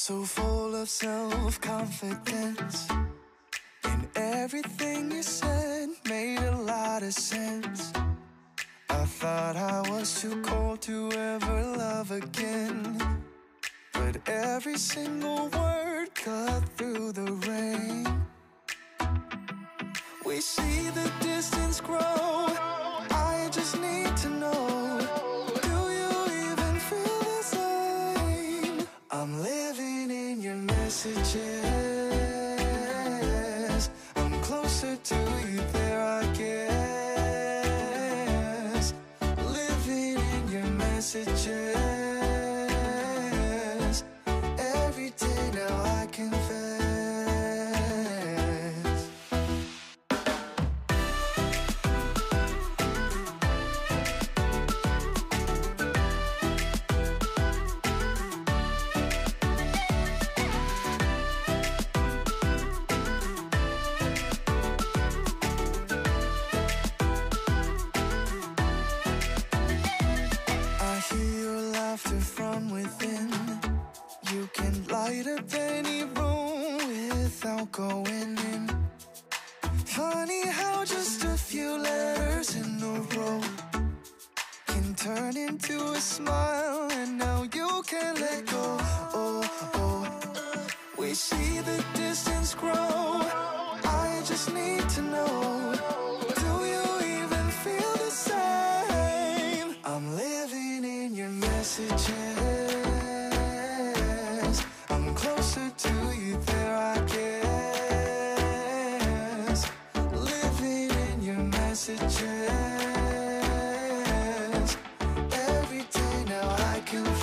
So full of self-confidence, and everything you said made a lot of sense. I thought I was too cold to ever love again, but every single word cut through the rain. We see the distance grow, I just need to know, do you even feel the same? I'm living in your messages, I'm closer to you there I guess. Living in your messages, every day now I confess. From within, you can light up any room without going in. Funny how just a few letters in a row can turn into a smile, and now you can't let go. Oh, oh, we see the distance grow, I just need to know, do you even feel the same? I'm living in your messages, I'm closer to you there I guess. Living in your messages, every day now I confess.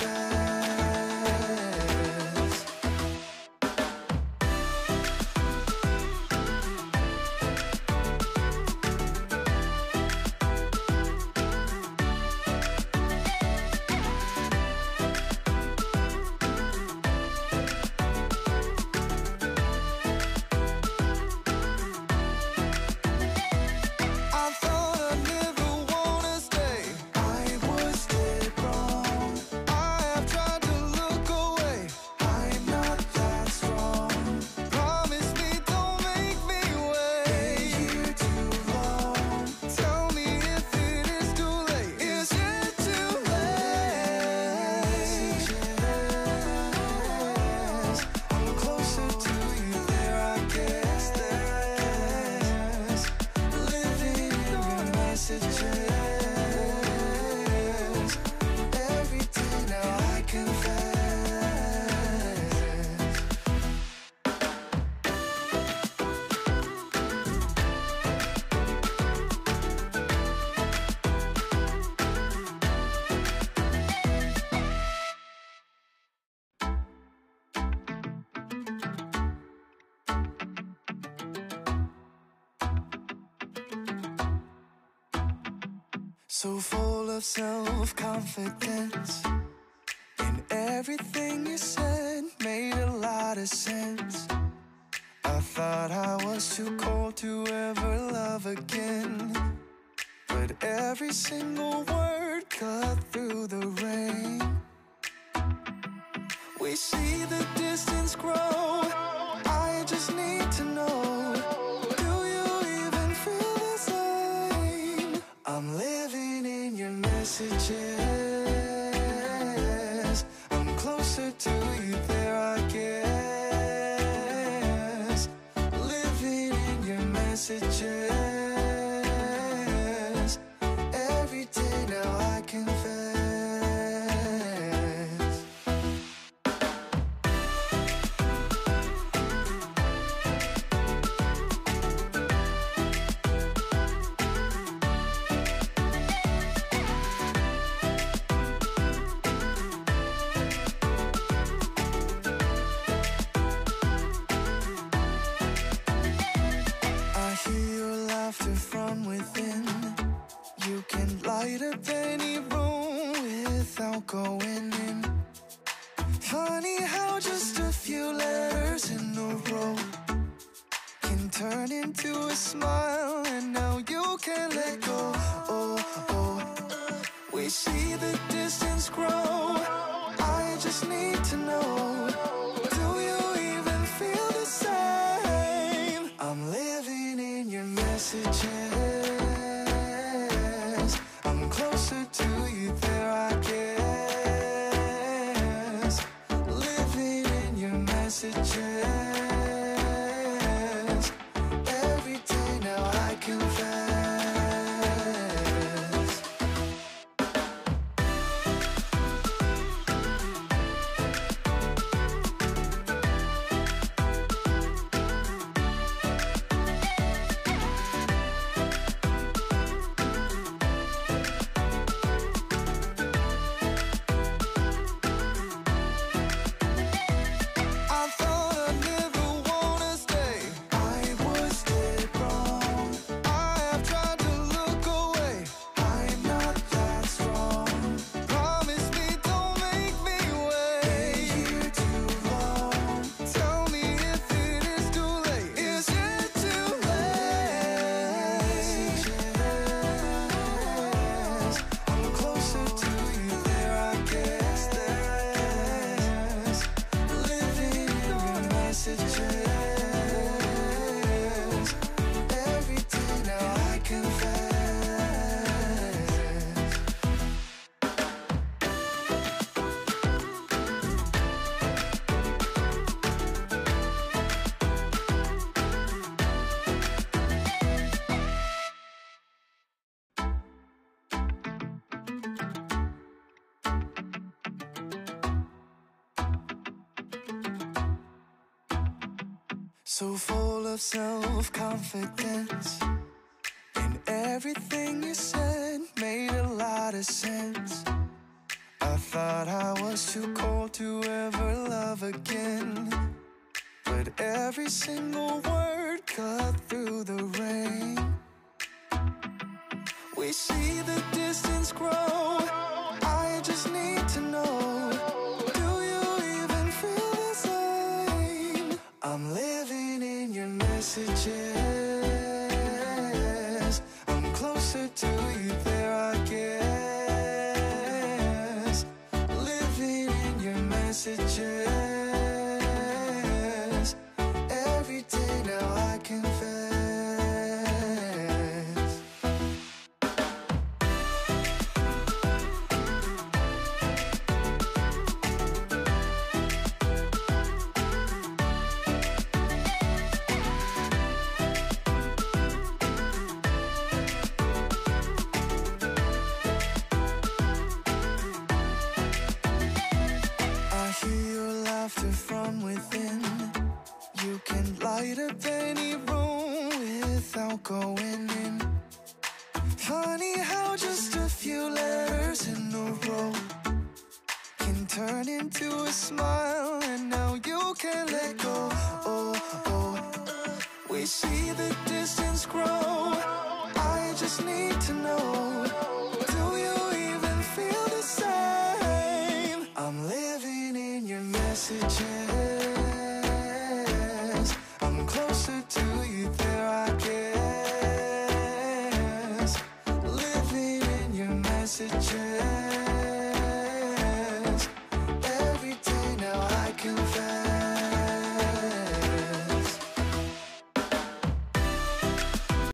So full of self-confidence, and everything you said made a lot of sense. I thought I was too cold to ever love again, but every single word cut through the rain. We see the distance grow, I just need to know, do you even feel the same? I'm living in your messages, I'm closer to you there I guess. Living in your messages, every day now I confess. From within, you can light up any room without going in. Funny how just a few letters in a row can turn into a smile, and now you can't let go. Oh, oh, we see the distance grow, I just need to know, messages. I'm closer to you there, I guess. Living in your messages. Every day now I confess. So full of self-confidence, and everything you said made a lot of sense. I thought I was too cold to ever love again, but every single word cut through the rain. We see the distance grow, I just need to know, do you even feel the same? I'm living in your messages. I'm closer to you there, I guess. Living in your messages. Every day now I confess. From within, you can light up any room without going in. Funny how just a few letters in a row can turn into a smile, and now you can't let go. Oh, oh. We see the distance